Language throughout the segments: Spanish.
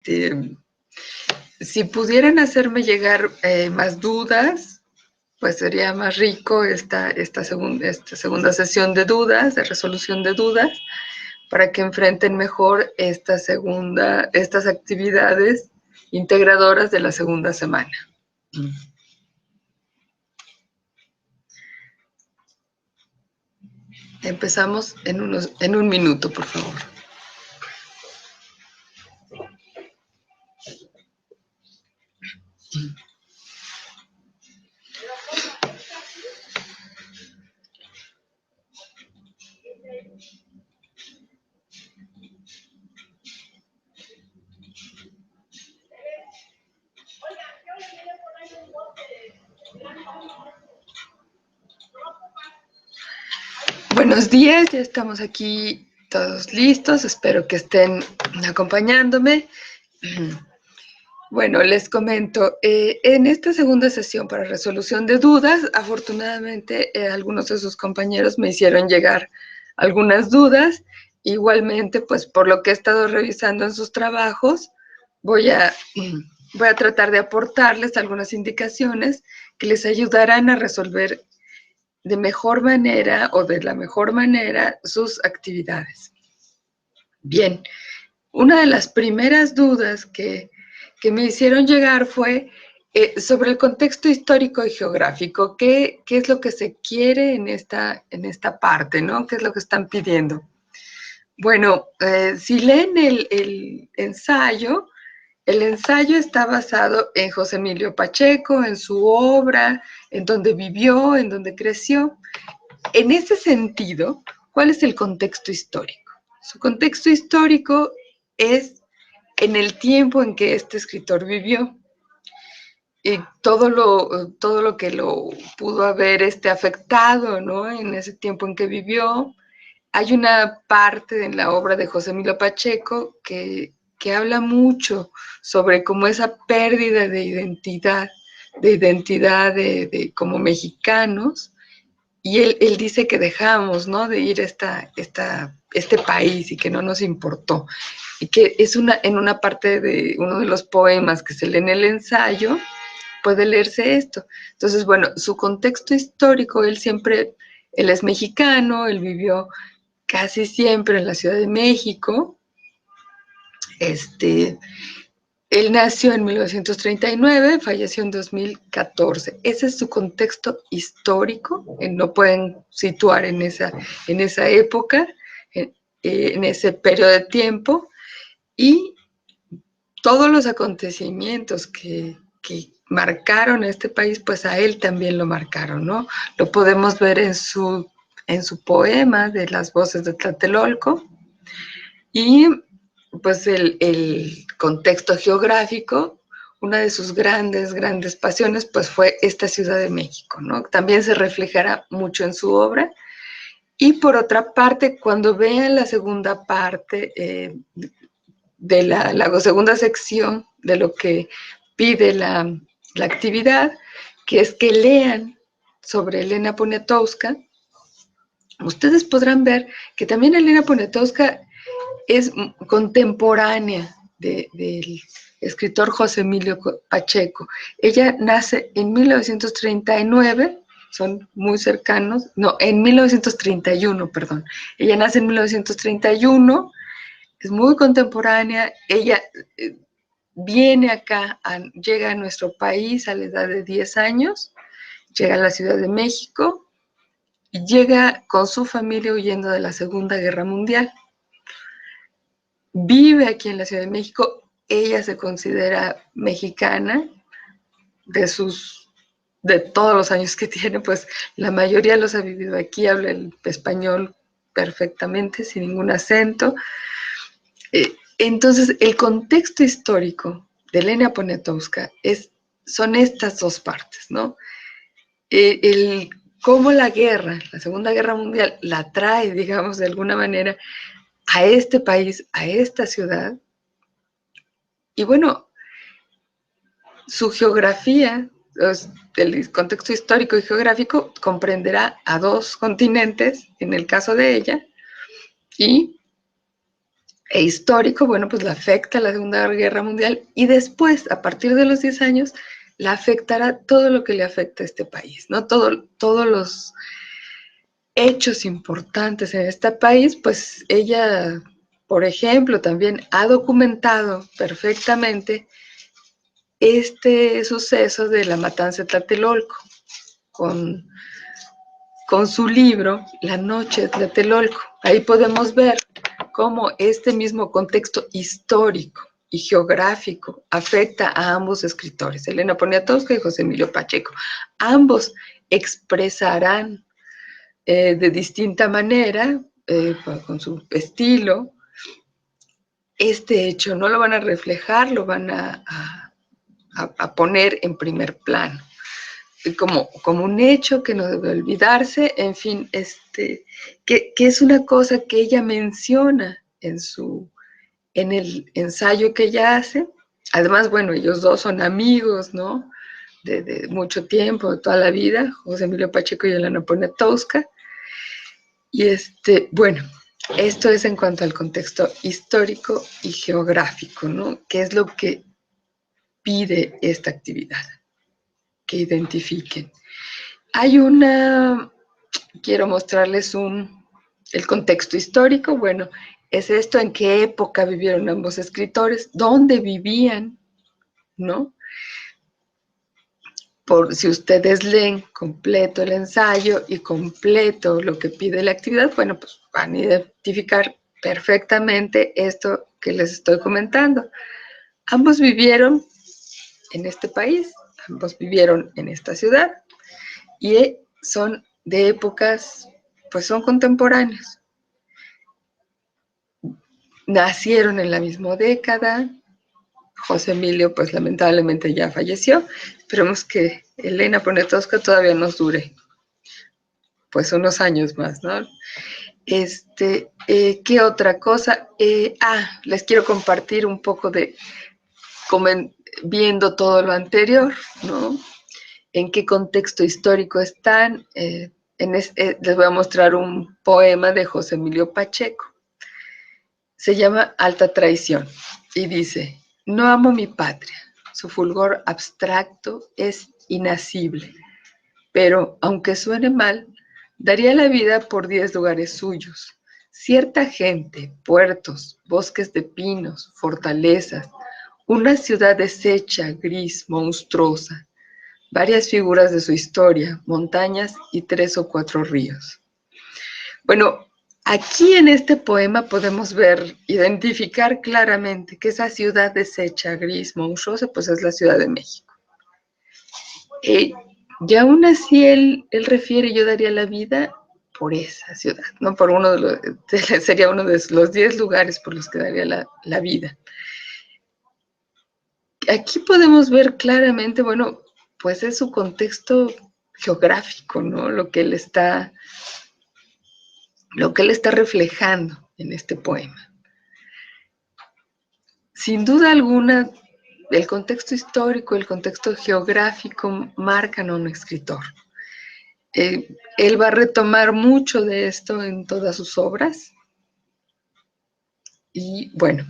Si pudieran hacerme llegar más dudas, pues sería más rico esta segunda sesión de dudas, de resolución de dudas, para que enfrenten mejor estas actividades integradoras de la segunda semana. Empezamos en un minuto, por favor. Buenos días, ya estamos aquí todos listos, espero que estén acompañándome. Bueno, les comento, en esta segunda sesión para resolución de dudas, afortunadamente algunos de sus compañeros me hicieron llegar algunas dudas. Igualmente, pues por lo que he estado revisando en sus trabajos, voy a tratar de aportarles algunas indicaciones que les ayudarán a resolver de mejor manera o de la mejor manera sus actividades. Bien, una de las primeras dudas que me hicieron llegar fue sobre el contexto histórico y geográfico. ¿Qué es lo que se quiere en esta parte, ¿no? ¿Qué es lo que están pidiendo? Bueno, si leen el ensayo está basado en José Emilio Pacheco, en su obra, en donde vivió, en donde creció. En ese sentido, ¿cuál es el contexto histórico? Su contexto histórico es en el tiempo en que este escritor vivió. Y todo lo que lo pudo haber afectado, ¿no? En ese tiempo en que vivió. Hay una parte en la obra de José Emilio Pacheco que habla mucho sobre cómo esa pérdida de identidad de como mexicanos, y él dice que dejamos, ¿no?, de ir a este país y que no nos importó. Y que es en una parte de uno de los poemas que se lee en el ensayo, puede leerse esto. Entonces, bueno, su contexto histórico, él es mexicano, él vivió casi siempre en la Ciudad de México. Él nació en 1939, falleció en 2014. Ese es su contexto histórico. No pueden situar en esa época, en ese periodo de tiempo. Y todos los acontecimientos que marcaron a este país, pues a él también lo marcaron, ¿no? Lo podemos ver en su poema de Las voces de Tlatelolco. Y pues el contexto geográfico, una de sus grandes pasiones, pues fue esta Ciudad de México, ¿no? También se reflejará mucho en su obra. Y por otra parte, cuando vean la segunda parte de la segunda sección de lo que pide la actividad, que es que lean sobre Elena Poniatowska, ustedes podrán ver que también Elena Poniatowska es contemporánea del escritor José Emilio Pacheco. Ella nace en 1939, son muy cercanos, no, en 1931, perdón. Ella nace en 1931, es muy contemporánea. Ella viene acá, llega a nuestro país a la edad de 10 años, llega a la Ciudad de México y llega con su familia huyendo de la Segunda Guerra Mundial. Vive aquí en la Ciudad de México. Ella se considera mexicana. De todos los años que tiene, pues la mayoría los ha vivido aquí, habla el español perfectamente, sin ningún acento. Entonces, el contexto histórico de Elena Poniatowska son estas dos partes, ¿no? Cómo la Segunda Guerra Mundial, la trae, digamos, de alguna manera, a este país, a esta ciudad. Y bueno, su geografía, el contexto histórico y geográfico, comprenderá a dos continentes, en el caso de ella, y e histórico, bueno, pues la afecta la Segunda Guerra Mundial y después, a partir de los 10 años, la afectará todo lo que le afecta a este país, ¿no? Todos los hechos importantes en este país, pues ella, por ejemplo, también ha documentado perfectamente este suceso de la matanza de Tlatelolco con su libro La noche de Tlatelolco. Ahí podemos ver cómo este mismo contexto histórico y geográfico afecta a ambos escritores, Elena Poniatowska y José Emilio Pacheco. Ambos expresarán de distinta manera, con su estilo, este hecho. No lo van a reflejar, lo van a poner en primer plano. Como un hecho que no debe olvidarse, en fin, que es una cosa que ella menciona en el ensayo que ella hace. Además, bueno, ellos dos son amigos, ¿no? De mucho tiempo, de toda la vida, José Emilio Pacheco y Elena Poniatowska. Y bueno, esto es en cuanto al contexto histórico y geográfico, ¿no? ¿Qué es lo que pide esta actividad? Que identifiquen. Quiero mostrarles el contexto histórico. Bueno, es esto, en qué época vivieron ambos escritores, dónde vivían, ¿no? Si ustedes leen completo el ensayo y completo lo que pide la actividad, bueno, pues van a identificar perfectamente esto que les estoy comentando. Ambos vivieron en este país, ambos vivieron en esta ciudad y son de épocas, pues son contemporáneos. Nacieron en la misma década. José Emilio, pues lamentablemente ya falleció. Esperemos que Elena Poniatowska todavía nos dure, pues unos años más, ¿no? ¿Qué otra cosa? Les quiero compartir un poco viendo todo lo anterior, ¿no? En qué contexto histórico están. Les voy a mostrar un poema de José Emilio Pacheco. Se llama Alta Traición y dice: no amo mi patria, su fulgor abstracto es inacible, pero, aunque suene mal, daría la vida por 10 lugares suyos. Cierta gente, puertos, bosques de pinos, fortalezas, una ciudad deshecha, gris, monstruosa, varias figuras de su historia, montañas y 3 o 4 ríos. Bueno, aquí en este poema podemos identificar claramente que esa ciudad deshecha, gris, monstruosa, pues es la Ciudad de México. Y aún así él refiere: yo daría la vida por esa ciudad, ¿no? Sería uno de los 10 lugares por los que daría la vida. Aquí podemos ver claramente, bueno, pues es su contexto geográfico, ¿no? Lo que él está reflejando en este poema. Sin duda alguna, el contexto histórico, el contexto geográfico marcan a un escritor. Él va a retomar mucho de esto en todas sus obras. Y bueno,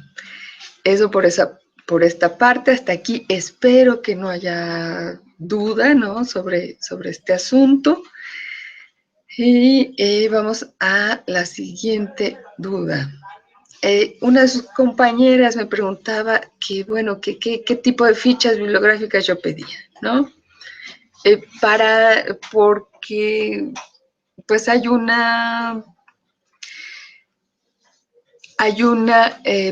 eso por esta parte. Hasta aquí espero que no haya duda, ¿no? sobre este asunto. Y vamos a la siguiente duda. Una de sus compañeras me preguntaba qué tipo de fichas bibliográficas yo pedía, ¿no? Porque pues hay una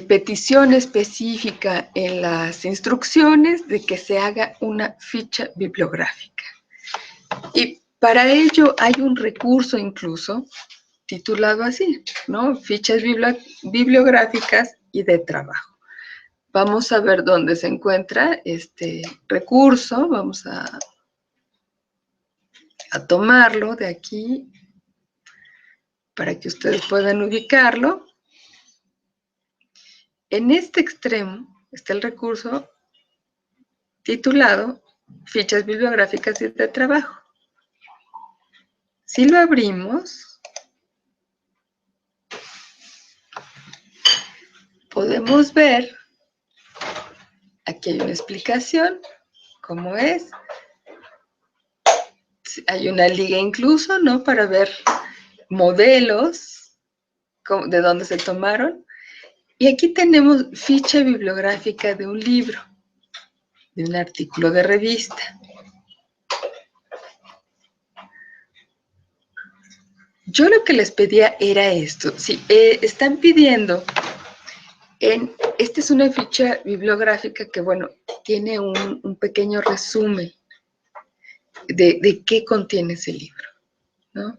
petición específica en las instrucciones de que se haga una ficha bibliográfica. Y para ello hay un recurso incluso titulado así, ¿no? Fichas bibliográficas y de trabajo. Vamos a ver dónde se encuentra este recurso. Vamos a tomarlo de aquí para que ustedes puedan ubicarlo. En este extremo está el recurso titulado Fichas bibliográficas y de trabajo. Si lo abrimos, podemos ver, aquí hay una explicación, cómo es. Hay una liga incluso, ¿no? Para ver modelos de dónde se tomaron. Y aquí tenemos ficha bibliográfica de un libro, de un artículo de revista. Yo lo que les pedía era esto. Si están pidiendo, esta es una ficha bibliográfica que, bueno, tiene un pequeño resumen de qué contiene ese libro, ¿no?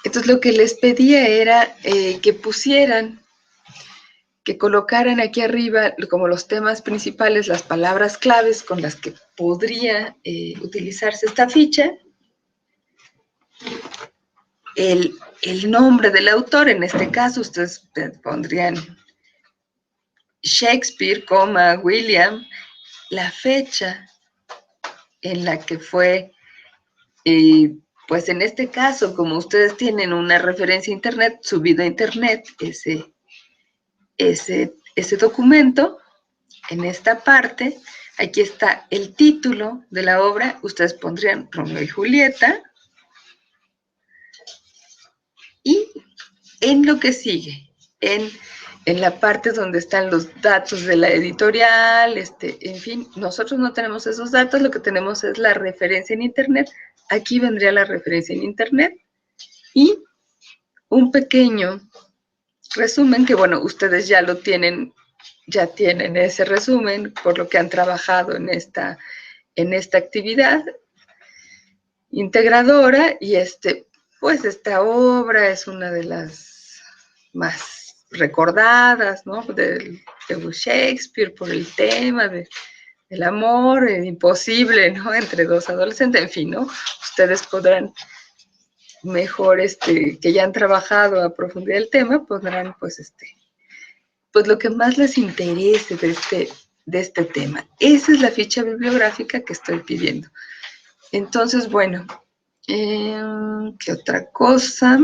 Entonces, lo que les pedía era que pusieran, que colocaran aquí arriba como los temas principales, las palabras claves con las que podría utilizarse esta ficha, el nombre del autor, en este caso ustedes pondrían Shakespeare, William, la fecha en la que fue, pues en este caso, como ustedes tienen una referencia a internet, subido a internet ese documento, en esta parte, aquí está el título de la obra, ustedes pondrían Romeo y Julieta, y en lo que sigue, en la parte donde están los datos de la editorial, en fin, nosotros no tenemos esos datos, lo que tenemos es la referencia en internet, aquí vendría la referencia en internet, y un pequeño resumen que, bueno, ustedes ya lo tienen, ya tienen ese resumen por lo que han trabajado en esta actividad integradora, y pues esta obra es una de las más recordadas, ¿no? De Shakespeare por el tema del amor imposible, ¿no? Entre dos adolescentes, en fin, ¿no? Ustedes podrán mejor, que ya han trabajado a profundidad el tema, podrán, pues, pues lo que más les interese de este tema. Esa es la ficha bibliográfica que estoy pidiendo. Entonces, bueno, ¿qué otra cosa?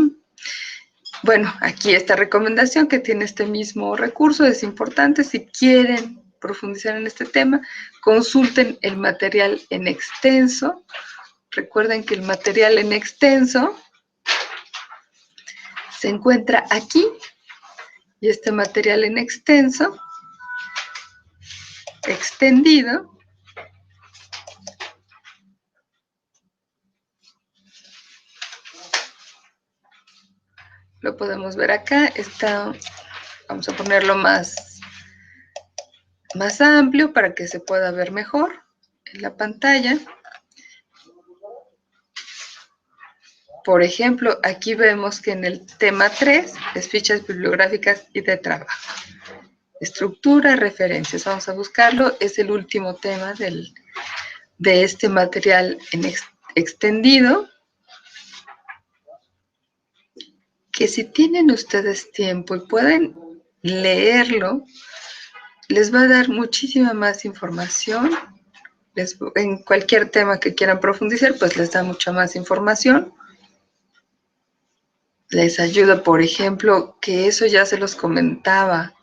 Bueno, aquí esta recomendación que tiene este mismo recurso es importante. Si quieren profundizar en este tema, consulten el material en extenso. Recuerden que el material en extenso se encuentra aquí, y este material en extenso, extendido, lo podemos ver acá. Vamos a ponerlo más amplio para que se pueda ver mejor en la pantalla. Por ejemplo, aquí vemos que en el tema 3 es fichas bibliográficas y de trabajo. Estructura, referencias. Vamos a buscarlo. Es el último tema de este material extendido, que si tienen ustedes tiempo y pueden leerlo, les va a dar muchísima más información. En cualquier tema que quieran profundizar, pues les da mucha más información. Les ayuda, por ejemplo, que eso ya se los comentaba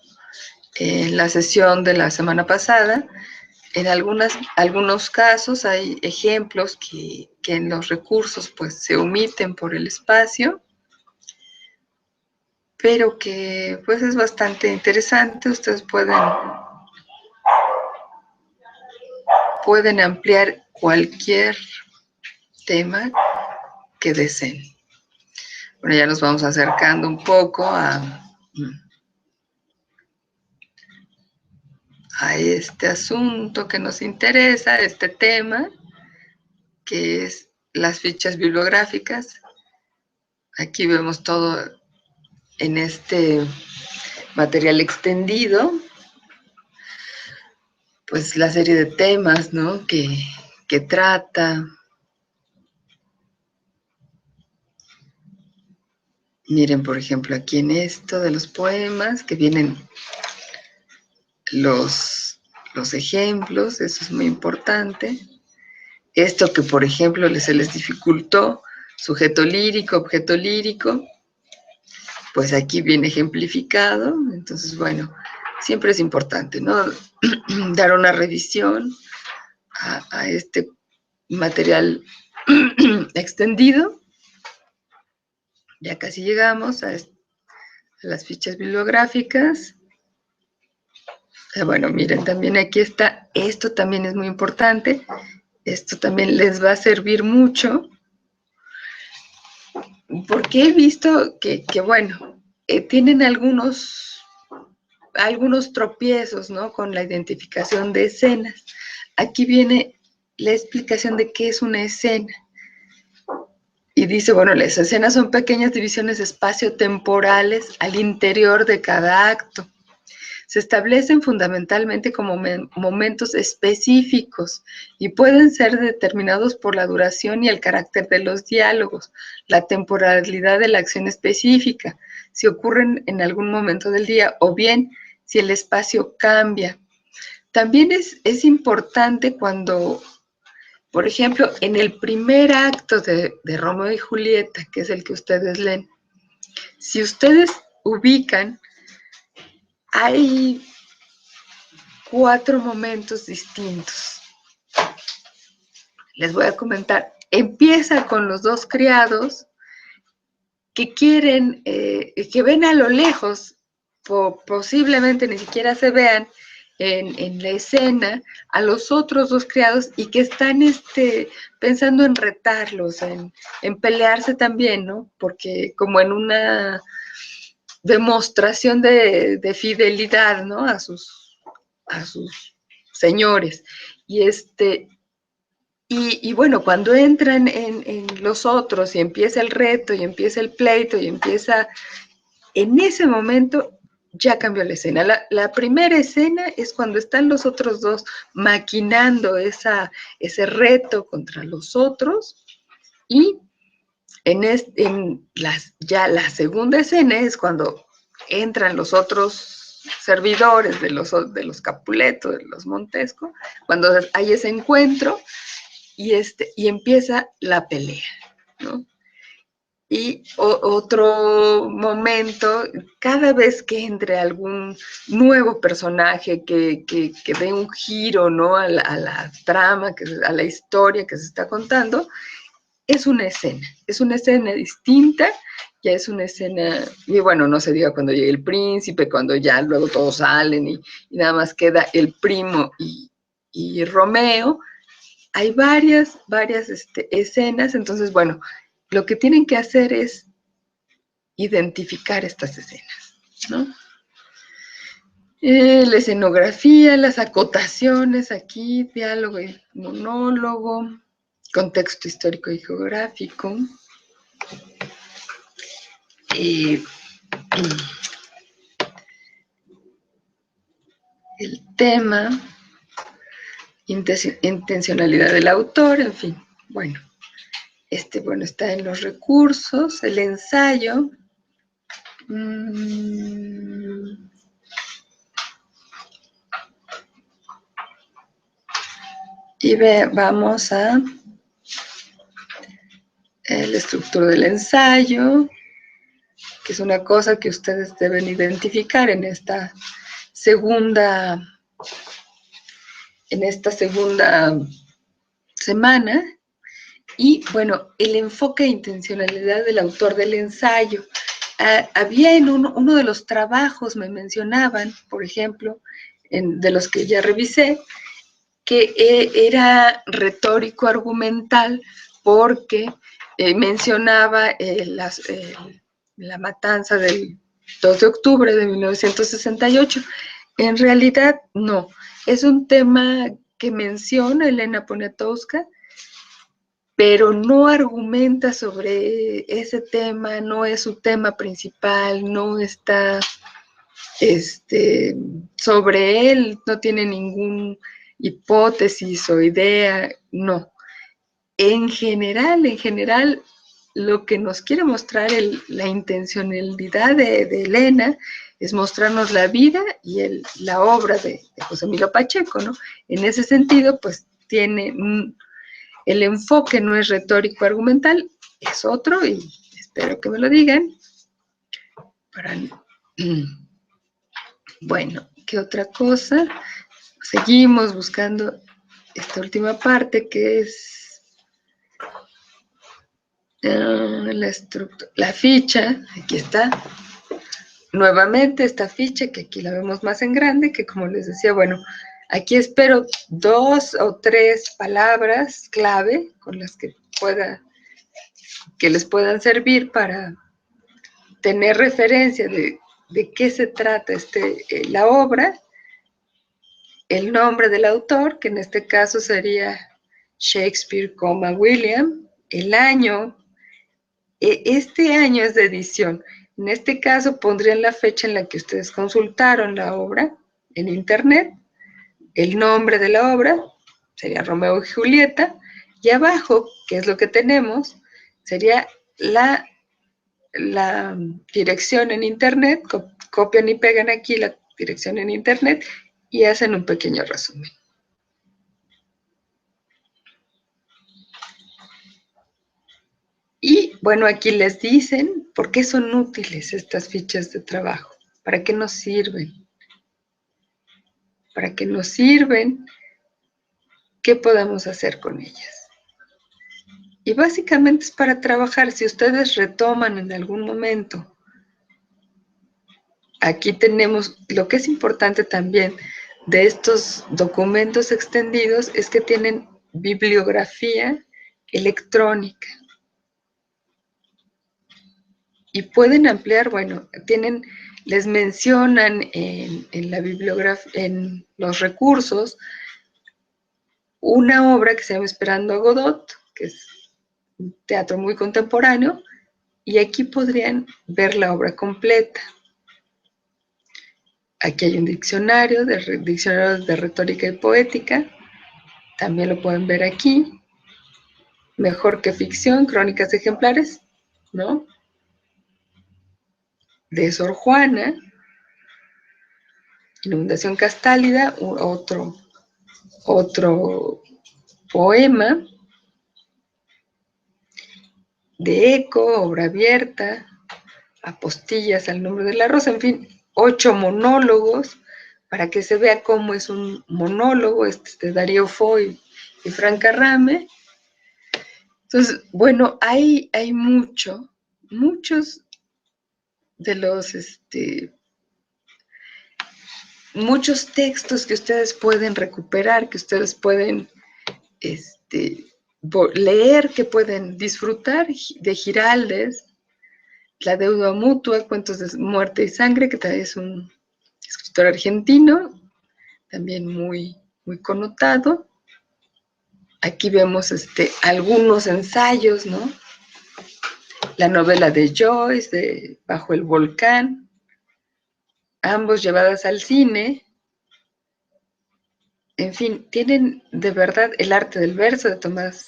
en la sesión de la semana pasada. En algunos casos hay ejemplos que en los recursos pues se omiten por el espacio, pero que pues es bastante interesante. Ustedes pueden ampliar cualquier tema que deseen. Bueno, ya nos vamos acercando un poco a este asunto que nos interesa, este tema, que es las fichas bibliográficas. Aquí vemos todo en este material extendido, pues la serie de temas, ¿no? que trata. Miren, por ejemplo, aquí en esto de los poemas, que vienen los ejemplos, eso es muy importante. Esto que, por ejemplo, se les dificultó, sujeto lírico, objeto lírico. pues aquí viene ejemplificado. Entonces, bueno, siempre es importante, ¿no? Dar una revisión a este material extendido. Ya casi llegamos a las fichas bibliográficas. Bueno, miren, también aquí está, esto también es muy importante, esto también les va a servir mucho, porque he visto que bueno, tienen algunos tropiezos, ¿no? Con la identificación de escenas. Aquí viene la explicación de qué es una escena. Y dice, bueno, las escenas son pequeñas divisiones espacio-temporales al interior de cada acto. Se establecen fundamentalmente como momentos específicos y pueden ser determinados por la duración y el carácter de los diálogos, la temporalidad de la acción específica, si ocurren en algún momento del día o bien si el espacio cambia. También es importante cuando, por ejemplo, en el primer acto de Romeo y Julieta, que es el que ustedes leen, si ustedes ubican, hay 4 momentos distintos. Les voy a comentar. Empieza con los 2 criados que quieren, que ven a lo lejos, posiblemente ni siquiera se vean en la escena, a los otros 2 criados y que están pensando en retarlos, en pelearse también, ¿no? Porque como en una demostración de fidelidad, ¿no? A sus señores. Y bueno, cuando entran en los otros y empieza el reto y empieza el pleito y empieza, en ese momento ya cambió la escena. La primera escena es cuando están los otros 2 maquinando ese reto contra los otros, y ya la segunda escena es cuando entran los otros servidores de los Capuleto, de los Montesco, cuando hay ese encuentro y empieza la pelea, ¿no? Y otro momento, cada vez que entre algún nuevo personaje que dé un giro, ¿no? a la trama, a la historia que se está contando, es una escena distinta, ya es una escena, y bueno, no se diga cuando llegue el príncipe, cuando ya luego todos salen y nada más queda el primo y Romeo. Hay varias escenas, entonces, bueno, lo que tienen que hacer es identificar estas escenas, ¿no? La escenografía, las acotaciones aquí, diálogo y monólogo, contexto histórico y geográfico, el tema, intencionalidad del autor, en fin, bueno. Bueno, está en los recursos, el ensayo. Y vamos a la estructura del ensayo, que es una cosa que ustedes deben identificar en esta segunda semana. Y bueno, el enfoque e intencionalidad del autor del ensayo. Había en uno de los trabajos, me mencionaban, por ejemplo, de los que ya revisé, que era retórico argumental porque mencionaba la matanza del 2 de octubre de 1968. En realidad, no. Es un tema que menciona Elena Poniatowska, pero no argumenta sobre ese tema, no es su tema principal, no está sobre él, no tiene ninguna hipótesis o idea, no. En general, lo que nos quiere mostrar la intencionalidad de Elena es mostrarnos la vida y la obra de José Emilio Pacheco, ¿no? En ese sentido, pues tiene el enfoque no es retórico argumental, es otro, y espero que me lo digan, Bueno, ¿qué otra cosa? Seguimos buscando esta última parte que es la ficha. Aquí está. Nuevamente esta ficha, que aquí la vemos más en grande, que como les decía, bueno, aquí espero 2 o 3 palabras clave con las que les puedan servir para tener referencia de qué se trata la obra, el nombre del autor, que en este caso sería Shakespeare, William, el año. Este año es de edición. En este caso pondrían la fecha en la que ustedes consultaron la obra en internet, el nombre de la obra, sería Romeo y Julieta, y abajo, que es lo que tenemos, sería la dirección en internet, copian y pegan aquí la dirección en internet y hacen un pequeño resumen. Y bueno, aquí les dicen por qué son útiles estas fichas de trabajo, para qué nos sirven, qué podemos hacer con ellas. Y básicamente es para trabajar. Si ustedes retoman en algún momento, aquí tenemos lo que es importante también de estos documentos extendidos, es que tienen bibliografía electrónica. Y pueden ampliar, bueno, les mencionan en la bibliografía, en los recursos, una obra que se llama Esperando a Godot, que es un teatro muy contemporáneo, y aquí podrían ver la obra completa. Aquí hay un diccionario de retórica y poética, también lo pueden ver aquí. Mejor que ficción, crónicas ejemplares, ¿no? De Sor Juana, Inundación Castálida, otro poema, de Eco, Obra Abierta, Apostillas al Nombre de la Rosa, en fin, 8 monólogos, para que se vea cómo es un monólogo, de Darío Fo y Franca Rame. Entonces, bueno, hay muchos de los, muchos textos que ustedes pueden recuperar, que ustedes pueden leer, que pueden disfrutar, de Giraldes, La deuda mutua, Cuentos de muerte y sangre, que también es un escritor argentino, también muy, muy connotado. Aquí vemos algunos ensayos, ¿no? La novela de Joyce, de Bajo el volcán, ambos llevadas al cine. En fin, tienen de verdad El arte del verso de Tomás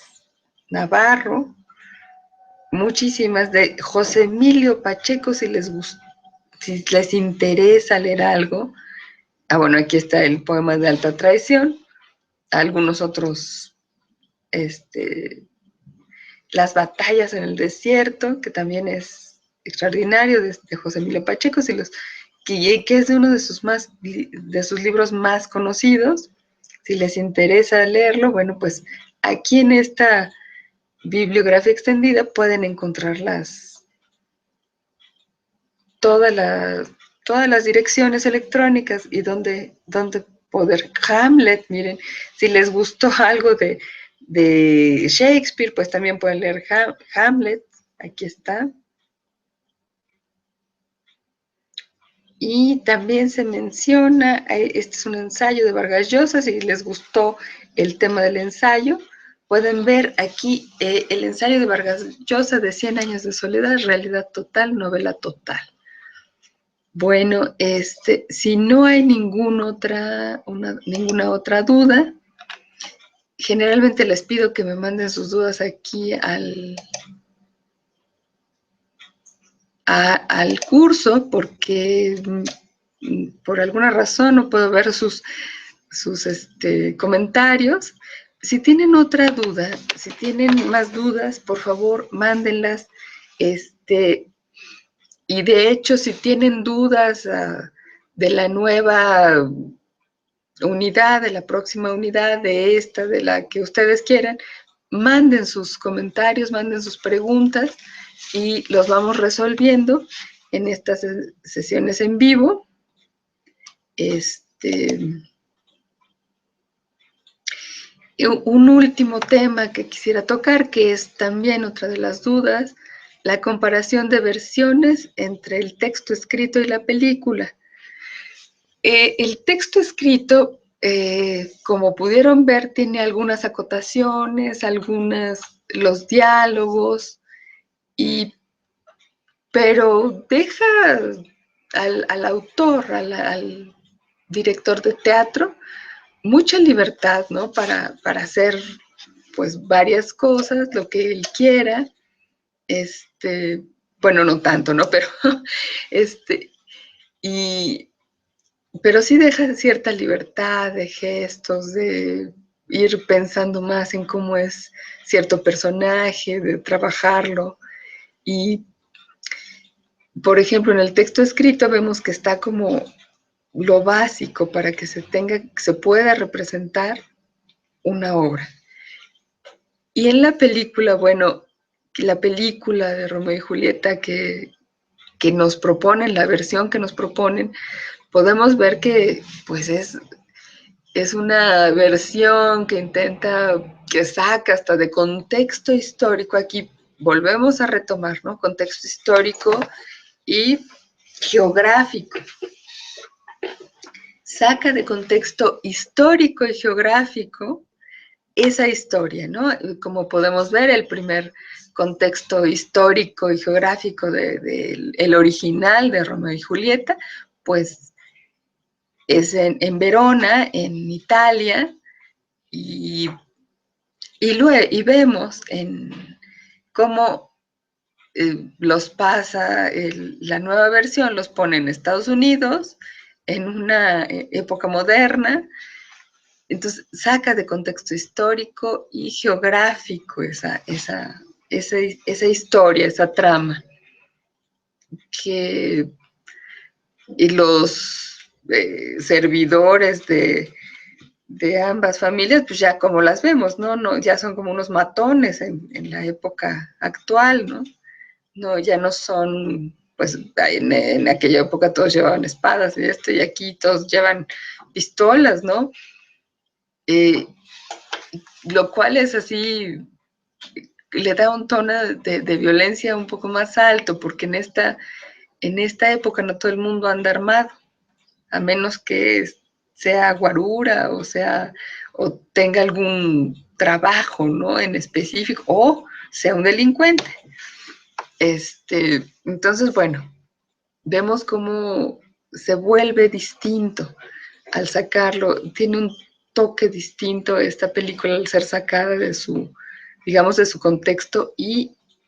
Navarro, muchísimas, de José Emilio Pacheco, si les interesa leer algo. Bueno, aquí está el poema de Alta Traición, algunos otros, Las batallas en el desierto, que también es extraordinario, de José Emilio Pacheco, que es de uno de sus libros más conocidos. Si les interesa leerlo, bueno, pues aquí en esta bibliografía extendida pueden encontrar todas las direcciones electrónicas y donde poder. Hamlet, miren, si les gustó algo de Shakespeare, pues también pueden leer Hamlet, aquí está. Y también se menciona, este es un ensayo de Vargas Llosa, si les gustó el tema del ensayo, pueden ver aquí el ensayo de Vargas Llosa de 100 años de soledad, realidad total, novela total. Bueno, si no hay ninguna otra duda, generalmente les pido que me manden sus dudas aquí al curso, porque por alguna razón no puedo ver sus comentarios. Si tienen otra duda, si tienen más dudas, por favor, mándenlas. Y de hecho, si tienen dudas de la nueva unidad, de la próxima unidad, de esta, de la que ustedes quieran, manden sus comentarios, manden sus preguntas y los vamos resolviendo en estas sesiones en vivo. Un último tema que quisiera tocar, que es también otra de las dudas, la comparación de versiones entre el texto escrito y la película. El texto escrito, como pudieron ver, tiene algunas acotaciones, los diálogos, pero deja al autor, al director de teatro, mucha libertad, ¿no? Para hacer, pues, varias cosas, lo que él quiera. Bueno, no tanto, ¿no? Pero, pero sí deja cierta libertad de gestos, de ir pensando más en cómo es cierto personaje, de trabajarlo. Y, por ejemplo, en el texto escrito vemos que está como lo básico para que se pueda representar una obra. Y en la película, bueno, la película de Romeo y Julieta que nos proponen, la versión que nos proponen, podemos ver que pues es una versión que que saca hasta de contexto histórico. Aquí volvemos a retomar, ¿no? Contexto histórico y geográfico. Saca de contexto histórico y geográfico esa historia, ¿no? Como podemos ver, el primer contexto histórico y geográfico el original de Romeo y Julieta, pues es en Verona, en Italia, y vemos cómo los pasa, la nueva versión los pone en Estados Unidos, en una época moderna. Entonces saca de contexto histórico y geográfico esa historia, esa trama. Y los servidores de ambas familias, pues ya como las vemos, ¿no? Ya son como unos matones en la época actual, ¿no? No, ya no son, pues en aquella época todos llevaban espadas y aquí todos llevan pistolas, ¿no? Lo cual es así, le da un tono de violencia un poco más alto, porque en esta época no todo el mundo anda armado, a menos que sea guarura o tenga algún trabajo, ¿no? En específico, o sea un delincuente. Entonces, bueno, vemos cómo se vuelve distinto al sacarlo, tiene un toque distinto esta película al ser sacada de su, digamos, de su contexto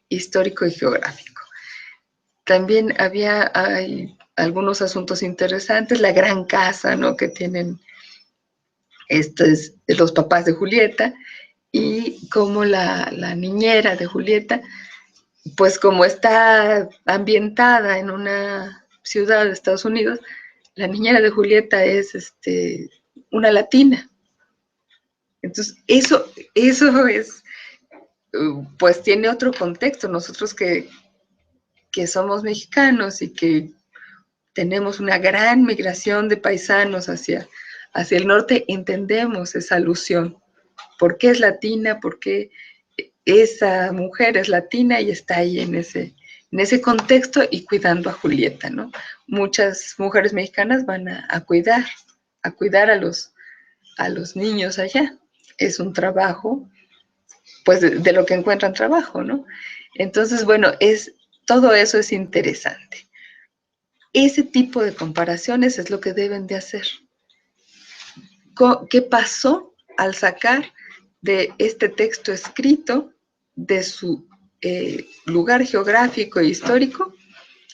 histórico y geográfico. También hay algunos asuntos interesantes, la gran casa, ¿no? Que tienen los papás de Julieta, y cómo la niñera de Julieta, pues como está ambientada en una ciudad de Estados Unidos, la niñera de Julieta es una latina. Entonces, eso es, pues tiene otro contexto. Nosotros que somos mexicanos y que tenemos una gran migración de paisanos hacia el norte, entendemos esa alusión. ¿Por qué es latina? ¿Por qué esa mujer es latina y está ahí en ese contexto y cuidando a Julieta, ¿no? Muchas mujeres mexicanas van a cuidar a los niños allá. Es un trabajo, pues de lo que encuentran trabajo, ¿no? Entonces, bueno, todo eso es interesante. Ese tipo de comparaciones es lo que deben de hacer. ¿Qué pasó al sacar de este texto escrito de su lugar geográfico e histórico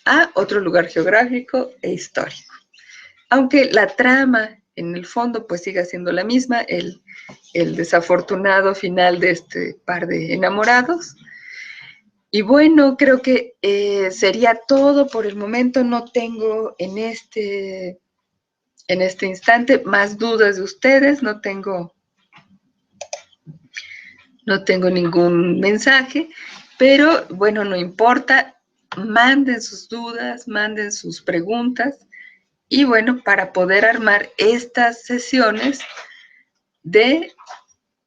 a otro lugar geográfico e histórico? Aunque la trama en el fondo pues siga siendo la misma, el desafortunado final de este par de enamorados, Y bueno, creo que sería todo por el momento. No tengo en este instante más dudas de ustedes, no tengo ningún mensaje, pero bueno, no importa, manden sus dudas, manden sus preguntas, y bueno, para poder armar estas sesiones de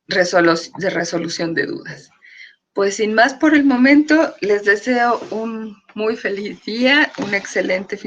resolución de dudas. Pues sin más por el momento, les deseo un muy feliz día, un excelente fin